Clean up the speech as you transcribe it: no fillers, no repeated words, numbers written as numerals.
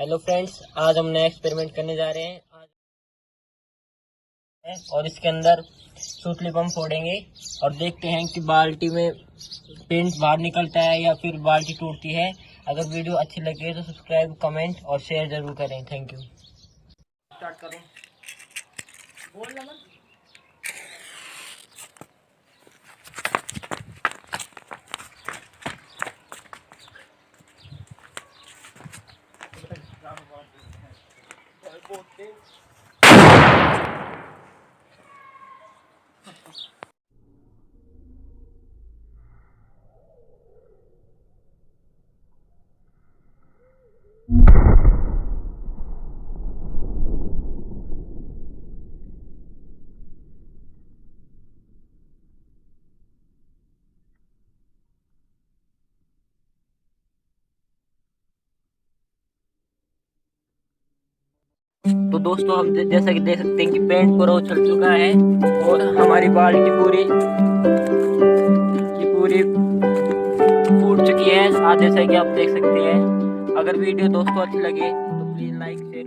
Hello friends, आज हम नया एक्सपेरिमेंट करने जा रहे हैं और इसके अंदर सूतली पंप फोड़ेंगे और देखते हैं कि बाल्टी में पेंट बाहर निकलता है या फिर बाल्टी टूटती है। अगर वीडियो अच्छी लगे तो सब्सक्राइब, कमेंट और शेयर जरूर करें। Thank you. स्टार्ट करें। बोल ना। तो दोस्तों, हम जैसा कि देख सकते हैं कि पेंट पूरा उछल चुका है और हमारी बाल्टी पूरी फूट चुकी है। जैसा कि आप देख सकते हैं। अगर वीडियो दोस्तों अच्छी लगे तो प्लीज लाइक शेयर